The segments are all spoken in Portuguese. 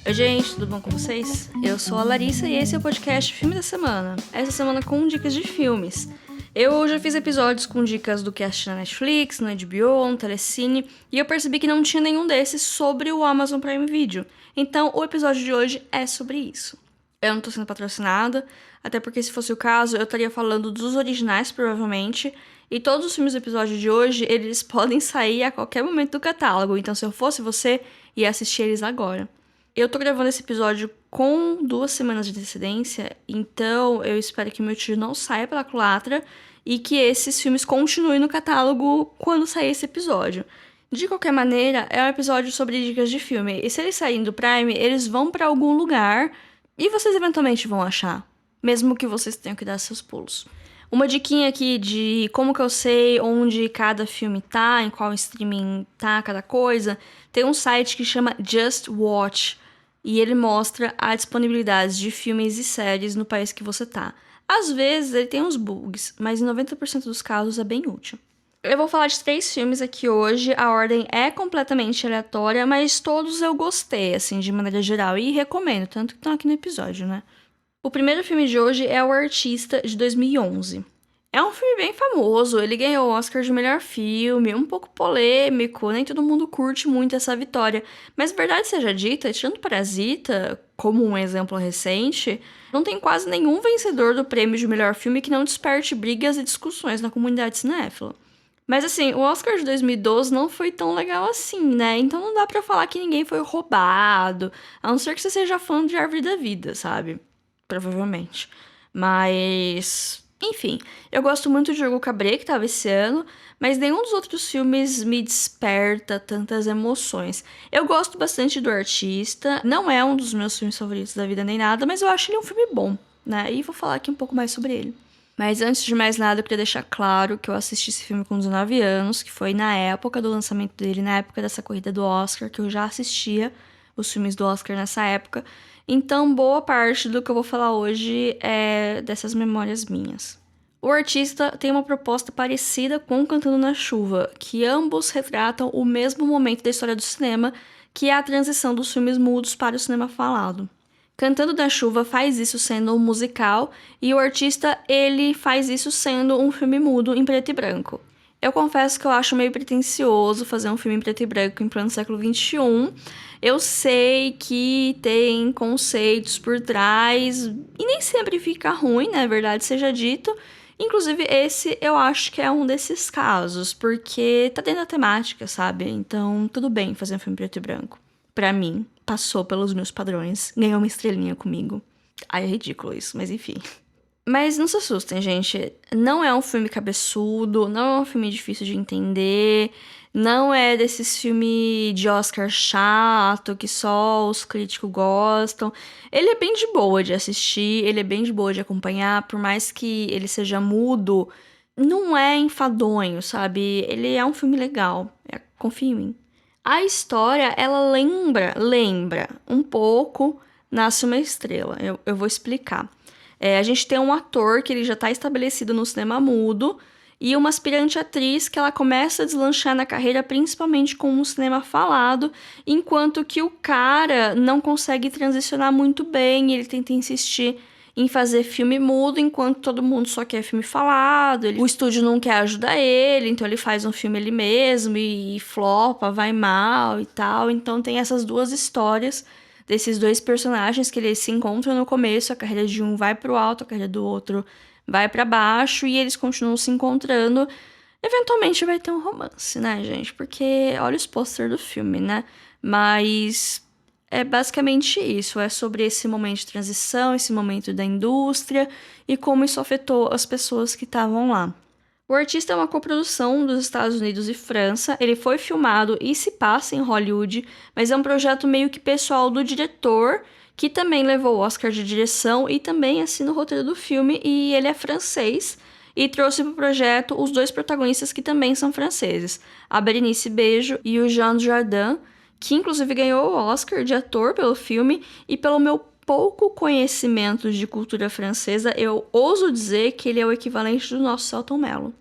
Oi, gente, tudo bom com vocês? Eu sou a Larissa e esse é o podcast Filme da Semana. Essa semana com dicas de filmes. Eu já fiz episódios com dicas do que assistir na Netflix, no HBO, no Telecine, e eu percebi que não tinha nenhum desses sobre o Amazon Prime Video. Então, o episódio de hoje é sobre isso. Eu não tô sendo patrocinada, até porque se fosse o caso, eu estaria falando dos originais, provavelmente, e todos os filmes do episódio de hoje, eles podem sair a qualquer momento do catálogo, então se eu fosse você, ia assistir eles agora. Eu tô gravando esse episódio com 2 semanas de antecedência, então eu espero que meu tiro não saia pela culatra e que esses filmes continuem no catálogo quando sair esse episódio. De qualquer maneira, é um episódio sobre dicas de filme, e se eles saírem do Prime, eles vão pra algum lugar e vocês eventualmente vão achar, mesmo que vocês tenham que dar seus pulos. Uma diquinha aqui de como que eu sei onde cada filme tá, em qual streaming tá cada coisa, tem um site que chama Just Watch, e ele mostra a disponibilidade de filmes e séries no país que você tá. Às vezes ele tem uns bugs, mas em 90% dos casos é bem útil. Eu vou falar de 3 filmes aqui hoje, a ordem é completamente aleatória, mas todos eu gostei, assim, de maneira geral, e recomendo, tanto que estão aqui no episódio, né? O primeiro filme de hoje é O Artista, de 2011. É um filme bem famoso, ele ganhou o Oscar de melhor filme, um pouco polêmico, nem todo mundo curte muito essa vitória. Mas verdade seja dita, tirando Parasita, como um exemplo recente, não tem quase nenhum vencedor do prêmio de melhor filme que não desperte brigas e discussões na comunidade cinéfila. Mas assim, o Oscar de 2012 não foi tão legal assim, né? Então não dá pra falar que ninguém foi roubado, a não ser que você seja fã de Árvore da Vida, sabe? Provavelmente. Mas enfim, eu gosto muito de Hugo Cabret, que tava esse ano, mas nenhum dos outros filmes me desperta tantas emoções. Eu gosto bastante do Artista, não é um dos meus filmes favoritos da vida nem nada, mas eu acho ele um filme bom, né? E vou falar aqui um pouco mais sobre ele. Mas antes de mais nada, eu queria deixar claro que eu assisti esse filme com 19 anos, que foi na época do lançamento dele, na época dessa corrida do Oscar, que eu já assistia os filmes do Oscar nessa época. Então, boa parte do que eu vou falar hoje é dessas memórias minhas. O Artista tem uma proposta parecida com Cantando na Chuva, que ambos retratam o mesmo momento da história do cinema, que é a transição dos filmes mudos para o cinema falado. Cantando na Chuva faz isso sendo um musical, e o Artista, ele faz isso sendo um filme mudo em preto e branco. Eu confesso que eu acho meio pretensioso fazer um filme em preto e branco em pleno século XXI. Eu sei que tem conceitos por trás e nem sempre fica ruim, né? Verdade seja dito. Inclusive, esse eu acho que é um desses casos, porque tá dentro da temática, sabe? Então, tudo bem fazer um filme preto e branco. Pra mim, passou pelos meus padrões, ganhou uma estrelinha comigo. Ai, é ridículo isso, mas enfim. Mas não se assustem, gente. Não é um filme cabeçudo, não é um filme difícil de entender, não é desses filmes de Oscar chato que só os críticos gostam. Ele é bem de boa de assistir, ele é bem de boa de acompanhar, por mais que ele seja mudo, não é enfadonho, sabe? Ele é um filme legal, confia em mim. A história, ela lembra um pouco Nasce uma Estrela. Eu vou explicar. A gente tem um ator que ele já está estabelecido no cinema mudo e uma aspirante atriz que ela começa a deslanchar na carreira principalmente com um cinema falado, enquanto que o cara não consegue transicionar muito bem, ele tenta insistir em fazer filme mudo, enquanto todo mundo só quer filme falado, o estúdio não quer ajudar ele, então ele faz um filme ele mesmo e flopa, vai mal e tal. Então tem essas duas histórias desses 2 personagens que eles se encontram no começo, a carreira de um vai pro alto, a carreira do outro vai pra baixo, e eles continuam se encontrando. Eventualmente vai ter um romance, né, gente? Porque olha os pôster do filme, né? Mas é basicamente isso, é sobre esse momento de transição, esse momento da indústria e como isso afetou as pessoas que estavam lá. O Artista é uma coprodução dos Estados Unidos e França, ele foi filmado e se passa em Hollywood, mas é um projeto meio que pessoal do diretor, que também levou o Oscar de direção e também assina o roteiro do filme, e ele é francês, e trouxe para o projeto os 2 protagonistas que também são franceses, a Berenice Bejo e o Jean Dujardin, que inclusive ganhou o Oscar de ator pelo filme, e pelo meu pouco conhecimento de cultura francesa, eu ouso dizer que ele é o equivalente do nosso Selton Mello.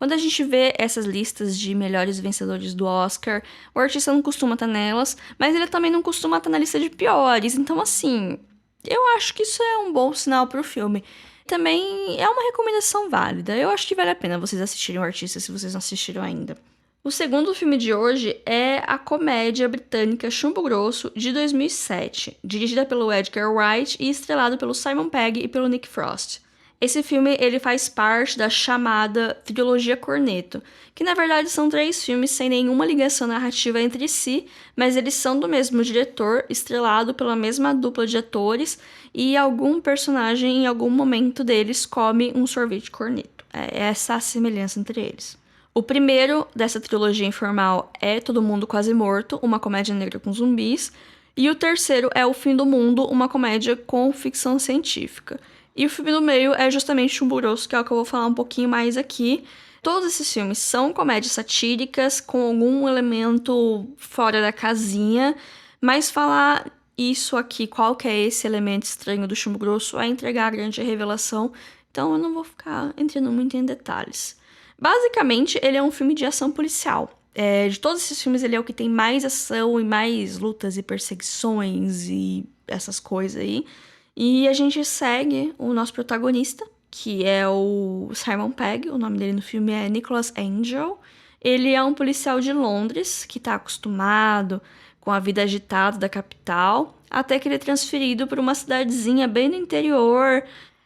Quando a gente vê essas listas de melhores vencedores do Oscar, o artista não costuma estar nelas, mas ele também não costuma estar na lista de piores. Então, assim, eu acho que isso é um bom sinal pro filme. Também é uma recomendação válida. Eu acho que vale a pena vocês assistirem o artista se vocês não assistiram ainda. O segundo filme de hoje é a comédia britânica Chumbo Grosso, de 2007, dirigida pelo Edgar Wright e estrelado pelo Simon Pegg e pelo Nick Frost. Esse filme ele faz parte da chamada trilogia Cornetto, que na verdade são 3 filmes sem nenhuma ligação narrativa entre si, mas eles são do mesmo diretor, estrelado pela mesma dupla de atores, e algum personagem em algum momento deles come um sorvete Cornetto. É essa a semelhança entre eles. O primeiro dessa trilogia informal é Todo Mundo Quase Morto, uma comédia negra com zumbis, e o terceiro é O Fim do Mundo, uma comédia com ficção científica. E o filme do meio é justamente Chumbo Grosso, que é o que eu vou falar um pouquinho mais aqui. Todos esses filmes são comédias satíricas, com algum elemento fora da casinha, mas falar isso aqui, qual que é esse elemento estranho do Chumbo Grosso, é entregar a grande revelação, então eu não vou ficar entrando muito em detalhes. Basicamente, ele é um filme de ação policial. De todos esses filmes, ele é o que tem mais ação e mais lutas e perseguições e essas coisas aí. E a gente segue o nosso protagonista, que é o Simon Pegg, o nome dele no filme é Nicholas Angel. Ele é um policial de Londres, que está acostumado com a vida agitada da capital, até que ele é transferido para uma cidadezinha bem no interior.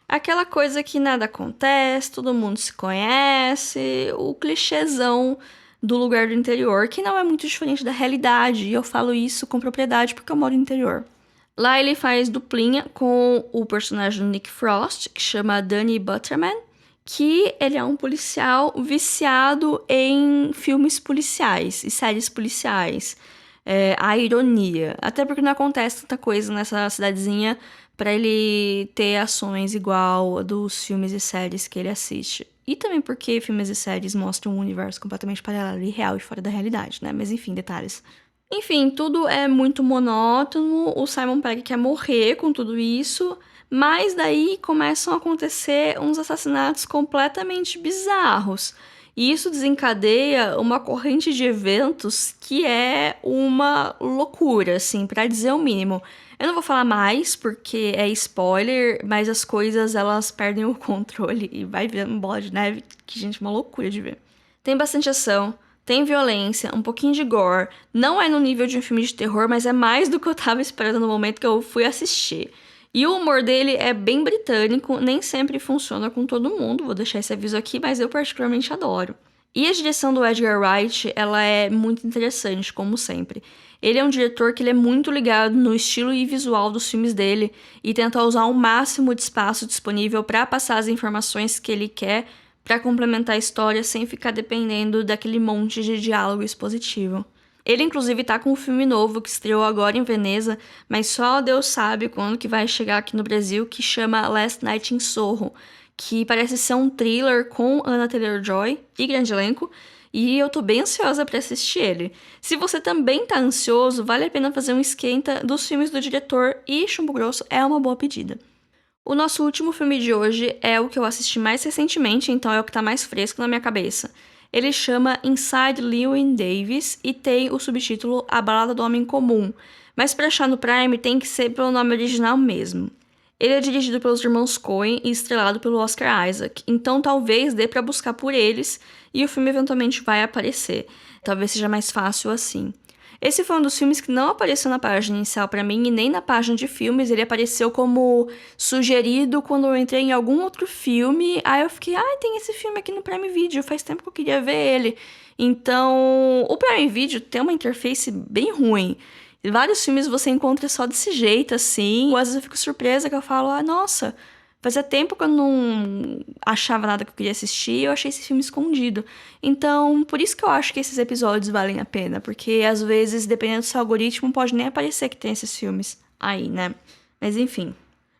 Aquela coisa que nada acontece, todo mundo se conhece, o clichêzão do lugar do interior, que não é muito diferente da realidade, e eu falo isso com propriedade porque eu moro no interior. Lá ele faz duplinha com o personagem do Nick Frost, que chama Danny Butterman, que ele é um policial viciado em filmes policiais e séries policiais. A ironia. Até porque não acontece tanta coisa nessa cidadezinha para ele ter ações igual a dos filmes e séries que ele assiste. E também porque filmes e séries mostram um universo completamente paralelo e real e fora da realidade, né? Mas enfim, detalhes. Enfim, tudo é muito monótono, o Simon Pegg quer morrer com tudo isso, mas daí começam a acontecer uns assassinatos completamente bizarros. E isso desencadeia uma corrente de eventos que é uma loucura, assim, pra dizer o mínimo. Eu não vou falar mais porque é spoiler, mas as coisas elas perdem o controle e vai virando uma bola de neve que, gente, é uma loucura de ver. Tem bastante ação, tem violência, um pouquinho de gore. Não é no nível de um filme de terror, mas é mais do que eu tava esperando no momento que eu fui assistir. E o humor dele é bem britânico, nem sempre funciona com todo mundo, vou deixar esse aviso aqui, mas eu particularmente adoro. E a direção do Edgar Wright, ela é muito interessante, como sempre. Ele é um diretor que ele é muito ligado no estilo e visual dos filmes dele e tenta usar o máximo de espaço disponível para passar as informações que ele quer para complementar a história sem ficar dependendo daquele monte de diálogo expositivo. Ele, inclusive, tá com um filme novo que estreou agora em Veneza, mas só Deus sabe quando que vai chegar aqui no Brasil, que chama Last Night in Soho, que parece ser um thriller com Anya Taylor-Joy e grande elenco, e eu tô bem ansiosa pra assistir ele. Se você também tá ansioso, vale a pena fazer um esquenta dos filmes do diretor, e Chumbo Grosso é uma boa pedida. O nosso último filme de hoje é o que eu assisti mais recentemente, então é o que tá mais fresco na minha cabeça. Ele chama Inside Llewyn Davis e tem o subtítulo A Balada do Homem Comum, mas para achar no Prime tem que ser pelo nome original mesmo. Ele é dirigido pelos irmãos Coen e estrelado pelo Oscar Isaac, então talvez dê para buscar por eles e o filme eventualmente vai aparecer. Talvez seja mais fácil assim. Esse foi um dos filmes que não apareceu na página inicial pra mim e nem na página de filmes. Ele apareceu como sugerido quando eu entrei em algum outro filme. Aí eu fiquei, tem esse filme aqui no Prime Video, faz tempo que eu queria ver ele. Então, o Prime Video tem uma interface bem ruim. Vários filmes você encontra só desse jeito, assim. Às vezes eu fico surpresa que eu falo, nossa, fazia tempo que eu não achava nada que eu queria assistir e eu achei esse filme escondido. Então, por isso que eu acho que esses episódios valem a pena. Porque, às vezes, dependendo do seu algoritmo, pode nem aparecer que tem esses filmes aí, né? Mas, enfim.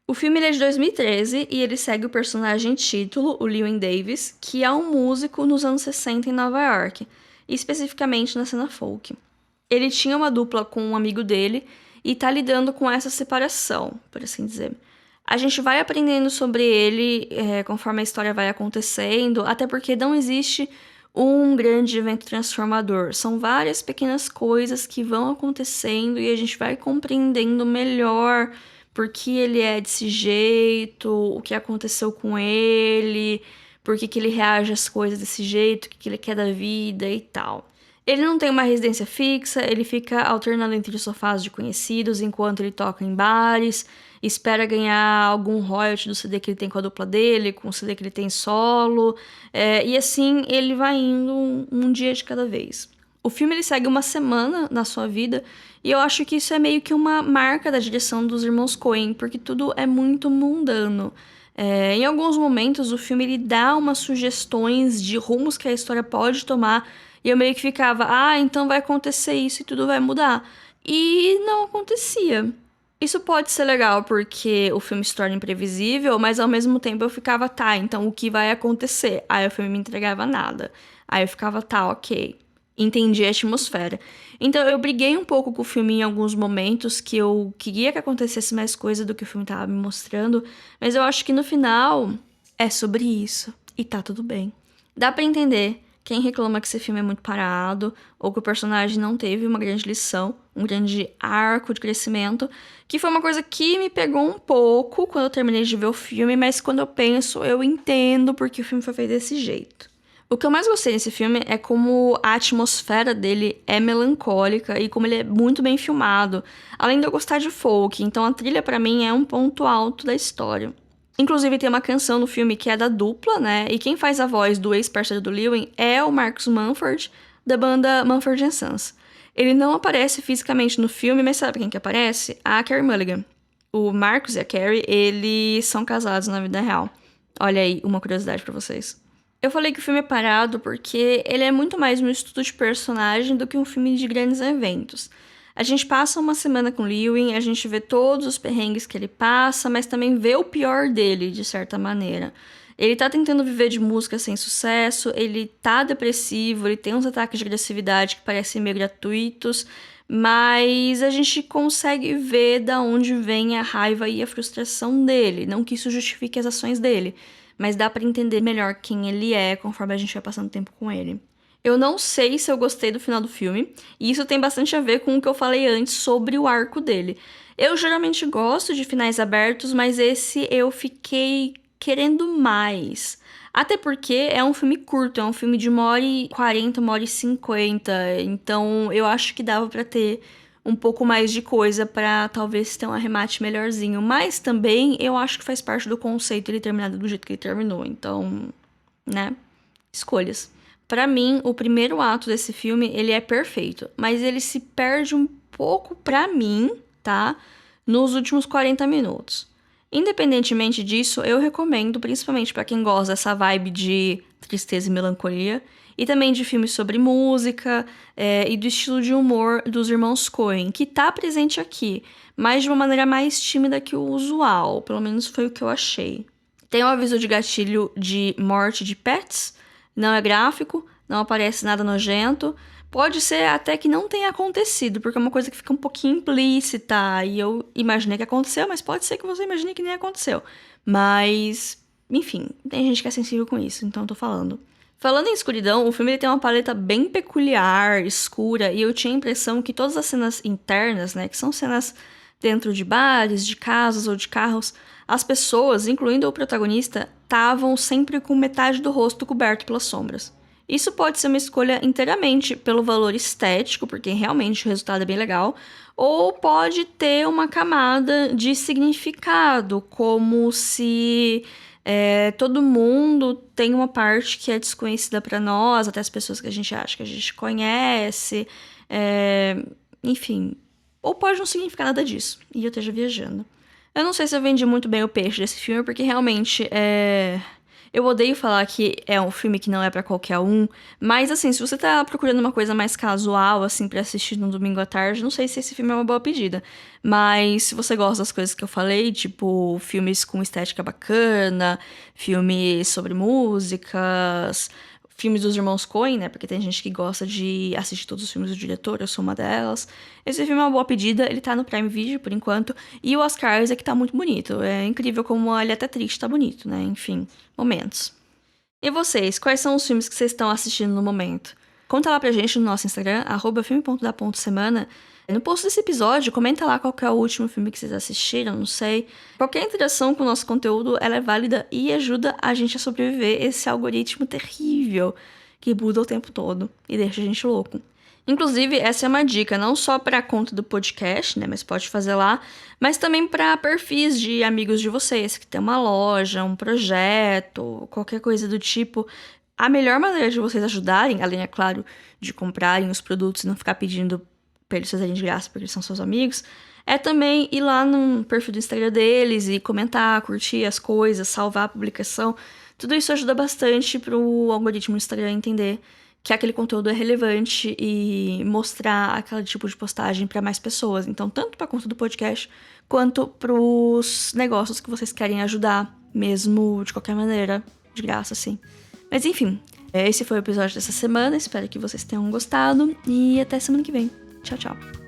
O filme ele é de 2013 e ele segue o personagem título, o Llewyn Davis, que é um músico nos anos 60 em Nova York. E especificamente na cena folk. Ele tinha uma dupla com um amigo dele e tá lidando com essa separação, por assim dizer. A gente vai aprendendo sobre ele conforme a história vai acontecendo, até porque não existe um grande evento transformador. São várias pequenas coisas que vão acontecendo e a gente vai compreendendo melhor por que ele é desse jeito, o que aconteceu com ele, por que ele reage às coisas desse jeito, o que ele quer da vida e tal. Ele não tem uma residência fixa, ele fica alternando entre os sofás de conhecidos enquanto ele toca em bares, espera ganhar algum royalty do CD que ele tem com a dupla dele, com o CD que ele tem solo, e assim ele vai indo um dia de cada vez. O filme ele segue uma semana na sua vida, e eu acho que isso é meio que uma marca da direção dos irmãos Coen, porque tudo é muito mundano. Em alguns momentos, o filme ele dá umas sugestões de rumos que a história pode tomar, e eu meio que ficava, então vai acontecer isso e tudo vai mudar. E não acontecia. Isso pode ser legal porque o filme se torna imprevisível, mas ao mesmo tempo eu ficava, tá, então o que vai acontecer? Aí o filme me entregava nada. Aí eu ficava, tá, ok. Entendi a atmosfera. Então eu briguei um pouco com o filme em alguns momentos que eu queria que acontecesse mais coisa do que o filme tava me mostrando, mas eu acho que no final é sobre isso e tá tudo bem. Dá pra entender quem reclama que esse filme é muito parado ou que o personagem não teve uma grande lição, um grande arco de crescimento, que foi uma coisa que me pegou um pouco quando eu terminei de ver o filme, mas quando eu penso, eu entendo porque o filme foi feito desse jeito. O que eu mais gostei desse filme é como a atmosfera dele é melancólica e como ele é muito bem filmado, além de eu gostar de folk, então a trilha pra mim é um ponto alto da história. Inclusive tem uma canção no filme que é da dupla, né? E quem faz a voz do ex-parceiro do Lewin é o Marcus Mumford, da banda Mumford & Sons. Ele não aparece fisicamente no filme, mas sabe quem que aparece? A Carey Mulligan. O Marcus e a Carey, eles são casados na vida real. Olha aí, uma curiosidade pra vocês. Eu falei que o filme é parado porque ele é muito mais um estudo de personagem do que um filme de grandes eventos. A gente passa uma semana com Lewin, a gente vê todos os perrengues que ele passa, mas também vê o pior dele, de certa maneira. Ele tá tentando viver de música sem sucesso, ele tá depressivo, ele tem uns ataques de agressividade que parecem meio gratuitos, mas a gente consegue ver da onde vem a raiva e a frustração dele. Não que isso justifique as ações dele, mas dá pra entender melhor quem ele é conforme a gente vai passando tempo com ele. Eu não sei se eu gostei do final do filme, e isso tem bastante a ver com o que eu falei antes sobre o arco dele. Eu geralmente gosto de finais abertos, mas esse eu fiquei querendo mais. Até porque é um filme curto, é um filme de 1h40, 1h50, então eu acho que dava pra ter um pouco mais de coisa pra talvez ter um arremate melhorzinho. Mas também eu acho que faz parte do conceito ele terminar do jeito que ele terminou, então, né? Escolhas. Pra mim, o primeiro ato desse filme, ele é perfeito, mas ele se perde um pouco pra mim, tá? Nos últimos 40 minutos. Independentemente disso, eu recomendo, principalmente pra quem gosta dessa vibe de tristeza e melancolia, e também de filmes sobre música, e do estilo de humor dos irmãos Coen, que tá presente aqui, mas de uma maneira mais tímida que o usual, pelo menos foi o que eu achei. Tem um aviso de gatilho de morte de pets. Não é gráfico, não aparece nada nojento. Pode ser até que não tenha acontecido, porque é uma coisa que fica um pouquinho implícita. E eu imaginei que aconteceu, mas pode ser que você imagine que nem aconteceu. Mas, enfim, tem gente que é sensível com isso, então eu tô falando. Falando em escuridão, o filme ele tem uma paleta bem peculiar, escura, e eu tinha a impressão que todas as cenas internas, né, que são cenas dentro de bares, de casas ou de carros, as pessoas, incluindo o protagonista, estavam sempre com metade do rosto coberto pelas sombras. Isso pode ser uma escolha inteiramente pelo valor estético, porque realmente o resultado é bem legal, ou pode ter uma camada de significado, como se todo mundo tem uma parte que é desconhecida para nós, até as pessoas que a gente acha que a gente conhece, enfim. Ou pode não significar nada disso, e eu esteja viajando. Eu não sei se eu vendi muito bem o peixe desse filme, porque realmente eu odeio falar que é um filme que não é pra qualquer um, mas assim, se você tá procurando uma coisa mais casual, assim, pra assistir no domingo à tarde, não sei se esse filme é uma boa pedida. Mas se você gosta das coisas que eu falei, tipo, filmes com estética bacana, filmes sobre músicas, filmes dos irmãos Coen, né? Porque tem gente que gosta de assistir todos os filmes do diretor, eu sou uma delas. Esse filme é uma boa pedida, ele tá no Prime Video por enquanto. E o Oscar Isaac tá muito bonito. É incrível como ele é até triste, tá bonito, né? Enfim, momentos. E vocês, quais são os filmes que vocês estão assistindo no momento? Conta lá pra gente no nosso Instagram, @filme.da.semana. No post desse episódio, comenta lá qual que é o último filme que vocês assistiram, não sei. Qualquer interação com o nosso conteúdo, ela é válida e ajuda a gente a sobreviver esse algoritmo terrível que muda o tempo todo e deixa a gente louco. Inclusive, essa é uma dica não só para a conta do podcast, né, mas pode fazer lá, mas também para perfis de amigos de vocês, que tem uma loja, um projeto, qualquer coisa do tipo. A melhor maneira de vocês ajudarem, além, é claro, de comprarem os produtos e não ficar pedindo pra eles fazerem de graça porque eles são seus amigos, é também ir lá no perfil do Instagram deles e comentar, curtir as coisas, salvar a publicação. Tudo isso ajuda bastante pro algoritmo do Instagram entender que aquele conteúdo é relevante e mostrar aquele tipo de postagem para mais pessoas. Então, tanto para conta do podcast, quanto pros negócios que vocês querem ajudar, mesmo de qualquer maneira, de graça, assim. Mas enfim, esse foi o episódio dessa semana. Espero que vocês tenham gostado e até semana que vem. Tchau, tchau.